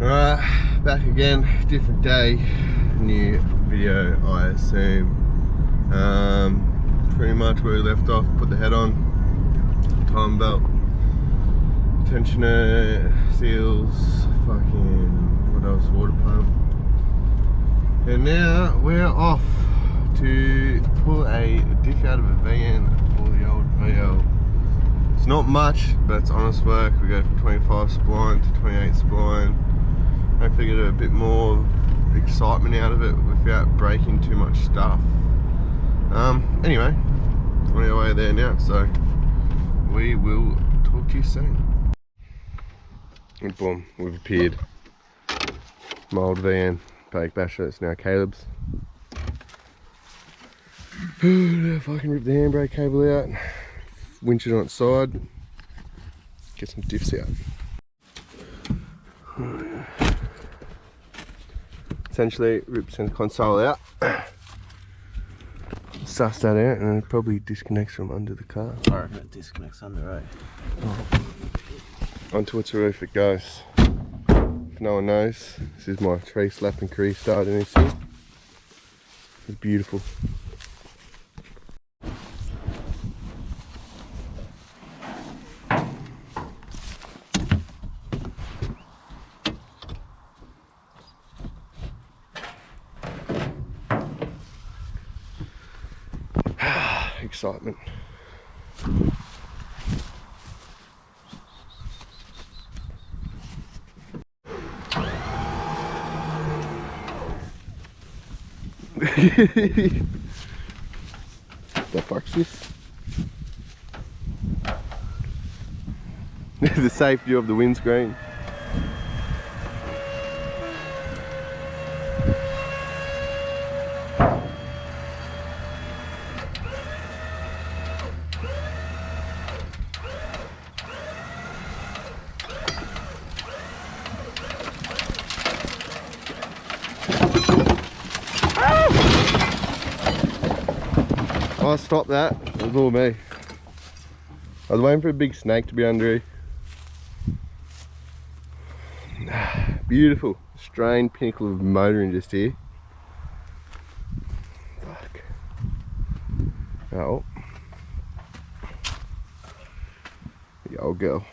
Alright, back again, different day, new video I assume. Pretty much where we left off, put the head on, time belt, tensioner, seals, fucking, what else, water pump. And now we're off to pull a diff out of a VN for the old VL. It's not much, but it's honest work. We go from 25 spline to 28 spline. Hopefully get a bit more excitement out of it without breaking too much stuff. Anyway, on our way there now, so we will talk to you soon. And boom, we've appeared. My old VN, bake basher, it's now Caleb's. If I can rip the handbrake cable out, winch it on its side, get some diffs out. Essentially, rip the console out, suss that out, and it probably disconnects from under the car. I reckon it disconnects under, eh? Oh. Onto its roof it goes. If no one knows, this is my tree slap and crease start in this thing. It's beautiful. Excitement. The fuck's this? The safety of the windscreen. I stopped that. It was all me. I was waiting for a big snake to be under here. Beautiful. Australian pinnacle of motoring just here. Fuck. Oh. The old girl.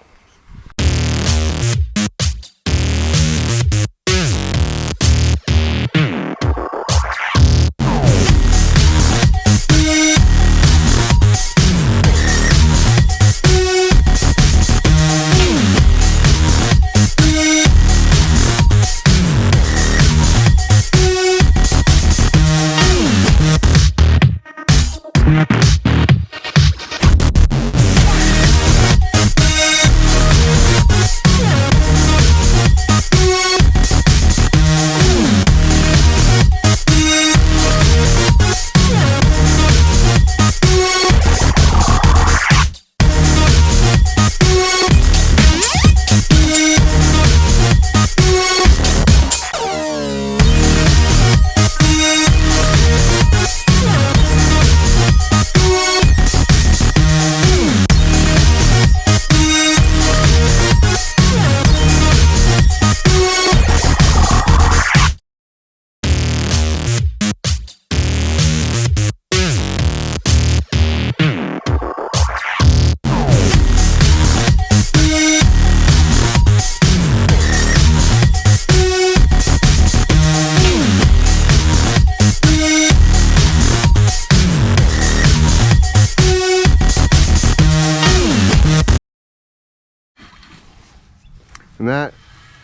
And that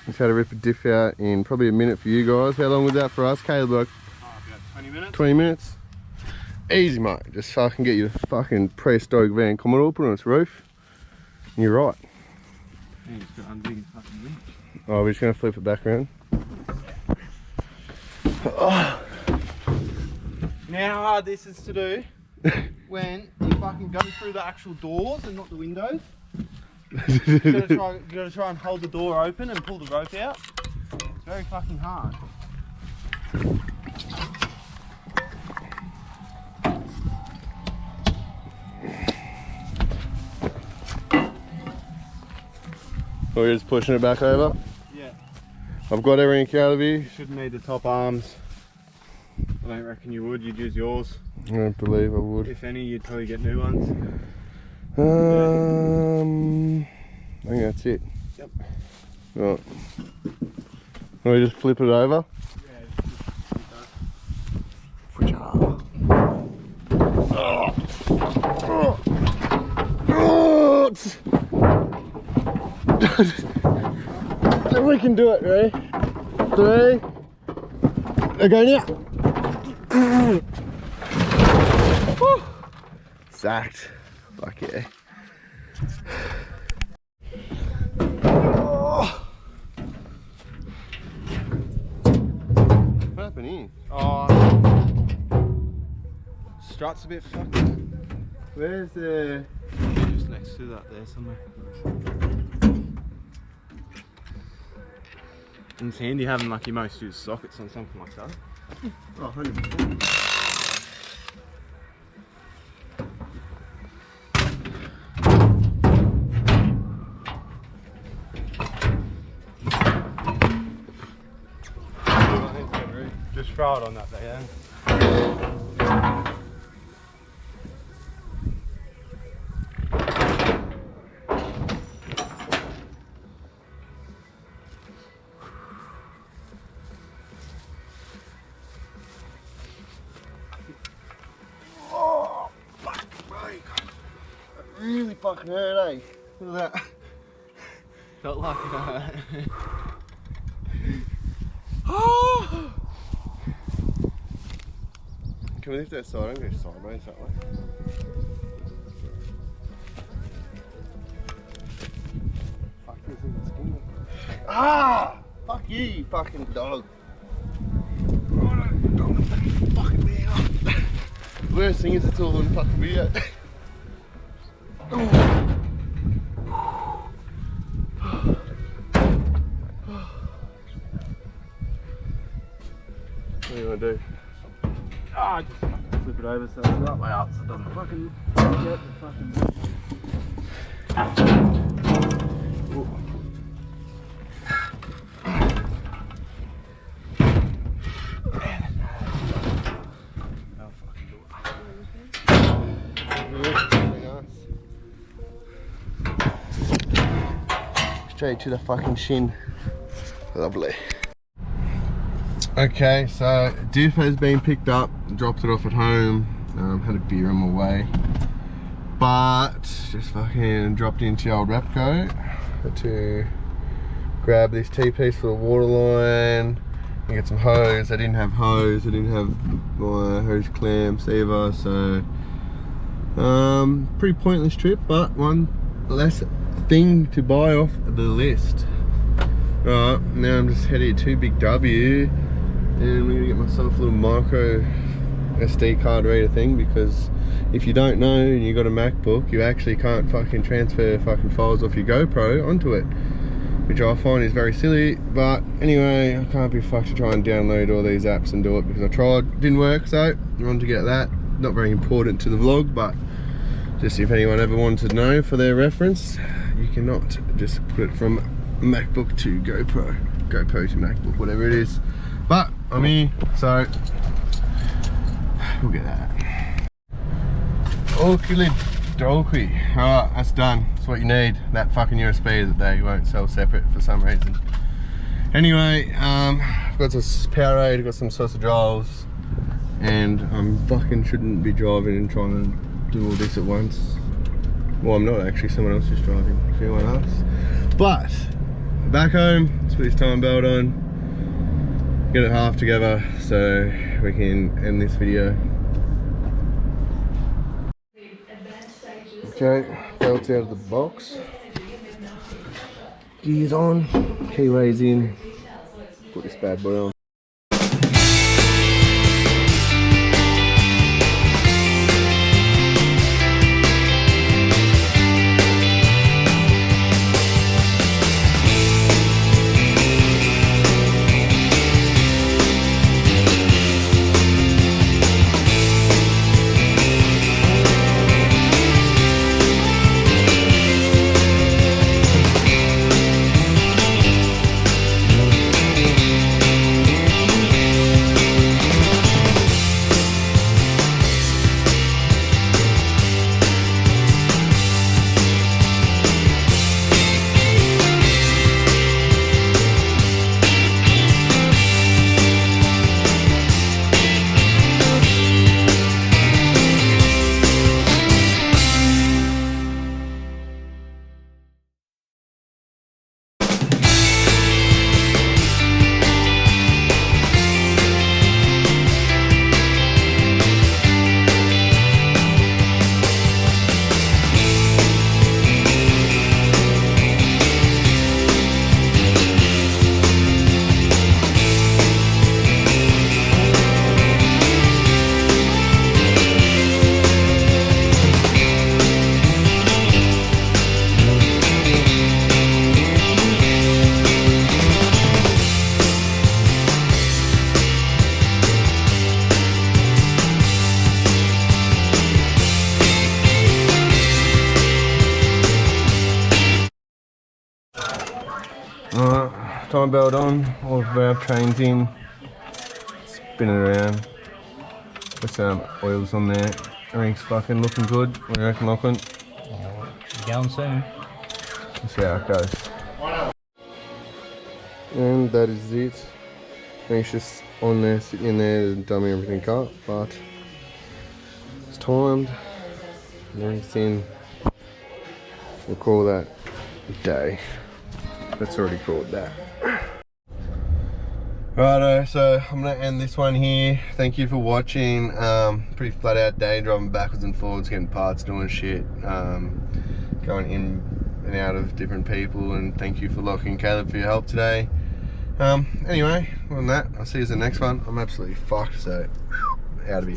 is how to rip a diff out in probably a minute for you guys. How long was that for us, Caleb? Like about 20 minutes. 20 minutes? Easy, mate. Just fucking get your fucking prehistoric van Commodore, put it on its roof, and you're right. Yeah, just got unbig fucking winch. Oh, we're just going to flip it back around. Oh. You know how hard this is to do? When you fucking go through the actual doors and not the windows. You gotta try and hold the door open and pull the rope out. It's very fucking hard. We're just pushing it back over? Yeah. I've got everything out of here. You shouldn't need the top arms. I don't reckon you would. You'd use yours. I don't believe I would. If any, you'd probably get new ones. I think that's it. Yep. Right. Can we just flip it over? And we can do it, ready? 3. Okay, now. Sacked. Fuck yeah. What happened here? Oh, strut's a bit fucked. Where's the... Just next to that there somewhere. And it's handy having like your most used sockets on something like that. Oh, 100%. Just throw it on that there, yeah. Oh, fuck, mate. That really fucking hurt, eh? Look at that. Felt like Oh! Can we lift that side? I'm going to go sideways that way. Fuck, this isn't skinny. Ah! Fuck you, you fucking dog. Don't fucking me up. The worst thing is it's all on fucking video. What do you want to do? ah, just fucking flip it over so it's right way up so it doesn't fucking get the fucking. Straight to the fucking shin. Lovely. Okay, so Diff has been picked up, dropped it off at home, had a beer on my way, but just fucking dropped into the old Repco. Had to grab this T-piece for the water line and get some hose. I didn't have hose, I didn't have my hose clamps either, so pretty pointless trip, but one less thing to buy off the list. Right, now I'm just heading to Big W and I'm gonna get myself a little micro SD card reader thing, because if you don't know and you got a MacBook, you actually can't fucking transfer fucking files off your GoPro onto it, which I find is very silly. But anyway, I can't be fucked to try and download all these apps and do it, because I tried, didn't work, so I wanted to get that. Not very important to the vlog, but just if anyone ever wanted to know for their reference, you cannot just put it from MacBook to GoPro to MacBook, whatever it is. But I'm here, so we'll get that. Okay, alright, that's done. That's what you need. That fucking USB that they won't sell separate for some reason. Anyway, I've got some Powerade, I've got some sausage rolls, and I'm fucking shouldn't be driving and trying to do all this at once. Well, I'm not actually, someone else is driving, if anyone asks. But back home, let's put this time belt on, get it half together so we can end this video. Okay, belt's out of the box, gears on, keyways in, put this bad boy on. Alright, time belt on, all of our trains in, spin it around, put some oils on there, everything's fucking looking good. What do you reckon, Lachlan? Going soon. Let's see how it goes. And that is it. Everything's just on there, sitting in there, dummy everything up, but it's timed, and everything's in. We'll call that a day. That's already called that. Righto, so I'm gonna end this one here. Thank you for watching. Pretty flat out day, driving backwards and forwards, getting parts, doing shit, going in and out of different people, and thank you for Lockie and Caleb for your help today. Anyway, other than that, I'll see you in the next one. I'm absolutely fucked, so out of here.